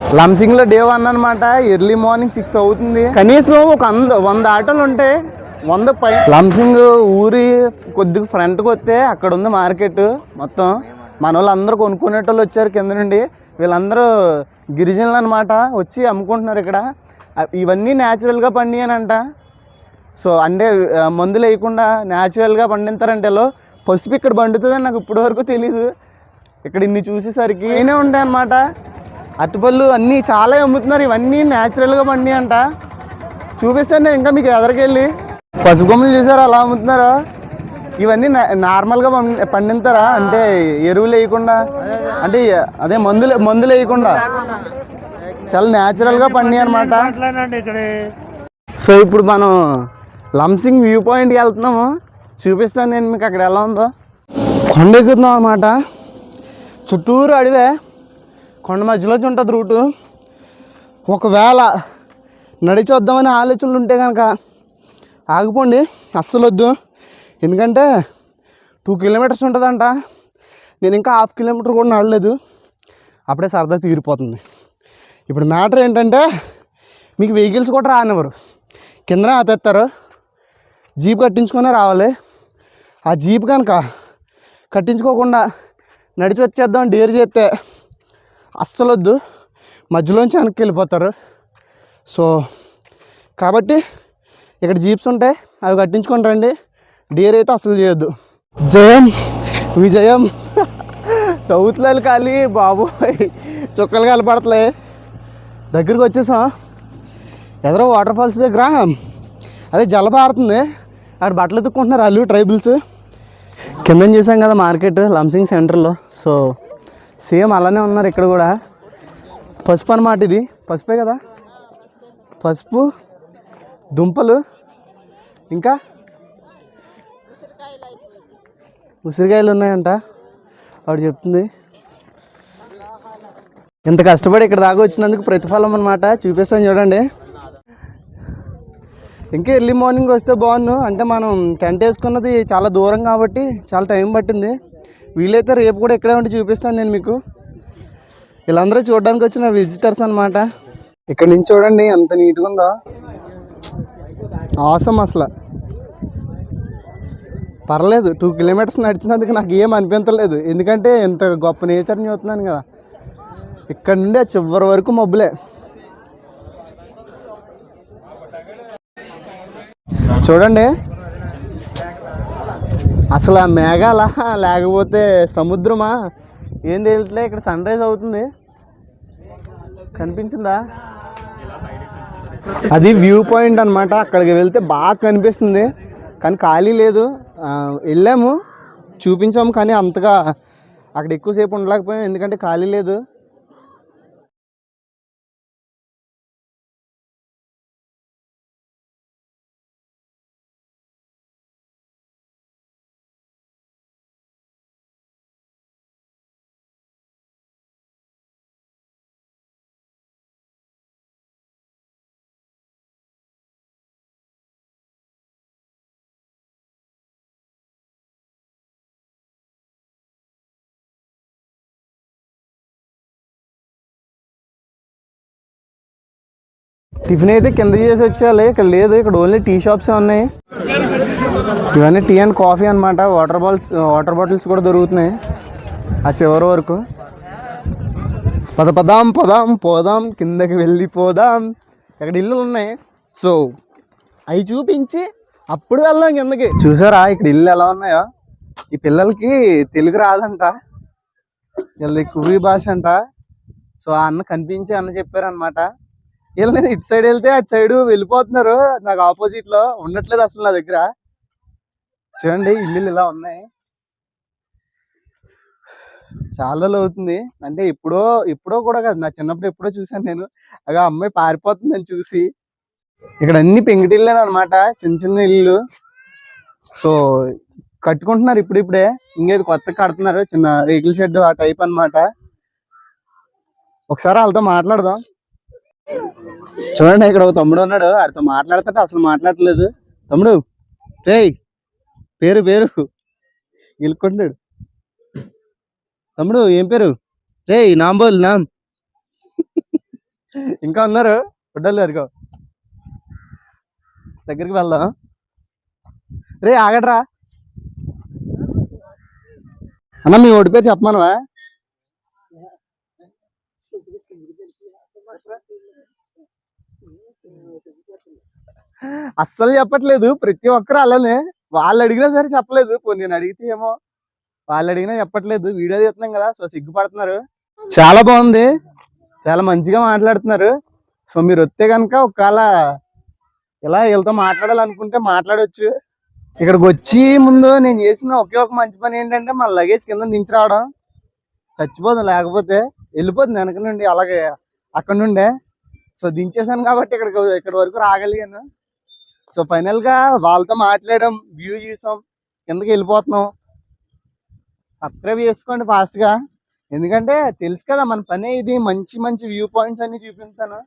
లంసింగ్ లో డే 1 అనమాట. Early morning 6 అవుతుంది. కనీసం ఒక 100 ఆటోలు ఉంటాయి, 100 పై. లంసింగ్ ఊరి కొద్దిగా ఫ్రంట్కి వస్తే అక్కడ ఉంది మార్కెట్. మొత్తం మన వాళ్ళు అందరూ కొనుక్కునేటోళ్ళు వచ్చారు కింద నుండి. వీళ్ళందరూ గిరిజనులు అనమాట, వచ్చి అమ్ముకుంటున్నారు ఇక్కడ. ఇవన్నీ న్యాచురల్గా పండియనంట. సో అంటే మందులు వేయకుండా న్యాచురల్గా పండిస్తారంటే వీళ్ళు. పసుపు ఇక్కడ పండుతుందని నాకు ఇప్పటి వరకు తెలీదు. ఇక్కడ ఇన్ని చూసేసరికి అయినా ఉంటాయి అన్నమాట. అరటిపళ్ళు అన్నీ చాలా అమ్ముతున్నారు. ఇవన్నీ న్యాచురల్గా పండి అంట. చూపిస్తాను ఇంకా మీకు ఎదరికెళ్ళి. పసుపు కొమ్మలు చూసారా అలా అమ్ముతున్నారు. ఇవన్నీ నార్మల్గా పండిస్తారా అంటే ఎరువులు వేయకుండా, అంటే అదే మందులు వేయకుండా చాలా న్యాచురల్గా పండి అనమాట. సో ఇప్పుడు మనం లంసింగ్ వ్యూ పాయింట్కి వెళ్తున్నాము. చూపిస్తాను నేను మీకు అక్కడ ఎలా ఉందో. కొండ ఎక్కుతున్నాం అనమాట. చుట్టూరు అడివే, కొండ మధ్యలోంచి ఉంటుంది రూటు. ఒకవేళ నడిచి వద్దామని ఆలోచనలు ఉంటే కనుక ఆగిపోండి, అస్సలు వద్దు. ఎందుకంటే 2 కిలోమీటర్స్ ఉంటుందంట. నేను ఇంకా 1/2 కిలోమీటర్ కూడా నడలేదు, అప్పుడే సరదా తీరిపోతుంది. ఇప్పుడు మ్యాటర్ ఏంటంటే మీకు వెహికల్స్ కూడా రానివ్వరు, కిందనే ఆపేస్తారు. జీప్ కట్టించుకునే రావాలి. ఆ జీప్ కనుక కట్టించుకోకుండా నడిచి వచ్చేద్దాం డేర్ చేస్తే అస్సలు వద్దు, మధ్యలోంచి వెనక్కి వెళ్ళిపోతారు. సో కాబట్టి ఇక్కడ జీప్స్ ఉంటాయి, అవి కట్టించుకొని రండి. డేర్ అయితే అసలు చేయొద్దు. జయం విజయం. తవ్వుతులాలు ఖాళీ బాబోయ్, చుక్కలు కలపడతలే. దగ్గరికి వచ్చేసాం. ఎదరో వాటర్ ఫాల్స్ దగ్గర అదే జలపారుతుంది, అక్కడ బట్టలు ఎత్తుక్కుంటున్నారు వాళ్ళు ట్రైబుల్స్. కింద చూసాం కదా మార్కెట్ లంసింగ్ సెంటర్లో. సో సేమ్ అలానే ఉన్నారు ఇక్కడ కూడా. పసుపు అన్నమాట, ఇది పసుపే కదా, పసుపు దుంపలు ఇంకా ఉసిరికాయలు ఉన్నాయంట వాడు చెప్తుంది. ఇంత కష్టపడి ఇక్కడ దాకా వచ్చినందుకు ప్రతిఫలం అనమాట. చూపిస్తాను చూడండి. ఇంకా ఎర్లీ మార్నింగ్ వస్తే బాగుండు. అంటే మనం టెంట్ వేసుకున్నది చాలా దూరం కాబట్టి చాలా టైం పట్టింది. వీలైతే రేపు కూడా ఇక్కడే ఉండి చూపిస్తాను నేను మీకు. వీళ్ళందరూ చూడడానికి వచ్చిన విజిటర్స్ అనమాట. ఇక్కడ నుంచి చూడండి ఎంత నీట్గా ఉందో, ఆసం అసలు. పర్లేదు, 2 కిలోమీటర్స్ నడిచినందుకు నాకు ఏం అనిపించలేదు. ఎందుకంటే ఇంత గొప్ప నేచర్ని చూస్తున్నాను కదా. ఇక్కడ నుండి చివరి వరకు మబ్బులే. చూడండి అసలు ఆ మేఘాల లేకపోతే సముద్రమా ఏం తెలియట్లే. ఇక్కడ సన్ రైజ్ అవుతుంది, కనిపించిందా? అది వ్యూ పాయింట్ అనమాట. అక్కడికి వెళ్తే బాగా కనిపిస్తుంది, కానీ ఖాళీ లేదు. వెళ్ళాము, చూపించాము, కానీ అంతగా అక్కడ ఎక్కువసేపు ఉండలేకపోయాం ఎందుకంటే ఖాళీ లేదు. టిఫిన్ అయితే కింద చేసి వచ్చేయాలి, ఇక్కడ లేదు. ఇక్కడ ఓన్లీ టీ షాప్సే ఉన్నాయి. ఇవన్నీ టీ అండ్ కాఫీ అనమాట. వాటర్ బాటిల్స్ కూడా దొరుకుతున్నాయి ఆ చివరి వరకు. పోదాం కిందకి వెళ్ళిపోదాం. ఇక్కడ ఇల్లులు ఉన్నాయి, సో అవి చూపించి అప్పుడు వెళ్దాం కిందకి. చూసారా ఇక్కడ ఇల్లు ఎలా ఉన్నాయో. ఈ పిల్లలకి తెలుగు రాదంట, వీళ్ళది కువి భాష అంట. సో ఆ అన్న కనిపించి అన్న చెప్పారనమాట. వీళ్ళని ఇటు సైడ్ వెళ్తే అటు సైడ్ వెళ్ళిపోతున్నారు, నాకు ఆపోజిట్ లో ఉండట్లేదు అసలు నా దగ్గర. చూడండి ఇల్లు ఇలా ఉన్నాయి. చాలా రోజులు అవుతుంది, అంటే ఎప్పుడో కూడా కాదు, నా చిన్నప్పుడు ఎప్పుడో చూసాను నేను. అగా అమ్మాయి పారిపోతుందని చూసి. ఇక్కడ అన్ని పెంకుటిల్లు అనమాట, చిన్న చిన్న ఇల్లు. సో కట్టుకుంటున్నారు ఇప్పుడిప్పుడే, ఇంకేది కొత్తగా కడుతున్నారు, చిన్న రేకుల షెడ్ ఆ టైప్ అనమాట. ఒకసారి వాళ్ళతో మాట్లాడదాం. చూడండి ఇక్కడ ఒక తమ్ముడు ఉన్నాడు, వాడితో మాట్లాడుతుంటే అసలు మాట్లాడట్లేదు. తమ్ముడు రేయ్, పేరు గెలుక్కుంటున్నాడు. తమ్ముడు ఏం పేరు? రేయ్ నామ్ బోల్ నామ్. ఇంకా ఉన్నారు గుడ్డలు అదిగో దగ్గరికి వెళ్దాం. రే ఆగట్రా అన్న, మీ ఓడి పేరు చెప్పమనవా? అస్సలు చెప్పట్లేదు, ప్రతి ఒక్కరు అలానే. వాళ్ళు అడిగినా సరే చెప్పలేదు. పోనీ నేను అడిగితే ఏమో, వాళ్ళు అడిగినా చెప్పట్లేదు. వీడియో తీస్తున్నాం కదా, సో సిగ్గుపడుతున్నారు. చాలా బాగుంది, చాలా మంచిగా మాట్లాడుతున్నారు. సో మీరు వస్తే కనుక ఒకవేళ ఇలా వీళ్ళతో మాట్లాడాలనుకుంటే మాట్లాడొచ్చు. ఇక్కడికి వచ్చి ముందు నేను చేసిన ఒకే ఒక మంచి పని ఏంటంటే మన లగేజ్ కింద దించి రావడం. చచ్చిపోతుంది లేకపోతే, వెళ్ళిపోతుంది వెనక నుండి అలాగే అక్కడ నుండే. సో దించేసాను కాబట్టి ఇక్కడ వరకు రాగలిగాను. సో ఫైనల్ గా వాళ్ళతో మాట్లాడడం, వ్యూ చూసాం, కిందకి వెళ్ళిపోతున్నాం. సబ్స్క్రైబ్ చేసుకోండి ఫాస్ట్ గా, ఎందుకంటే తెలుసు కదా మన పనే ఇది. మంచి మంచి వ్యూ పాయింట్స్ అన్ని చూపిస్తాను.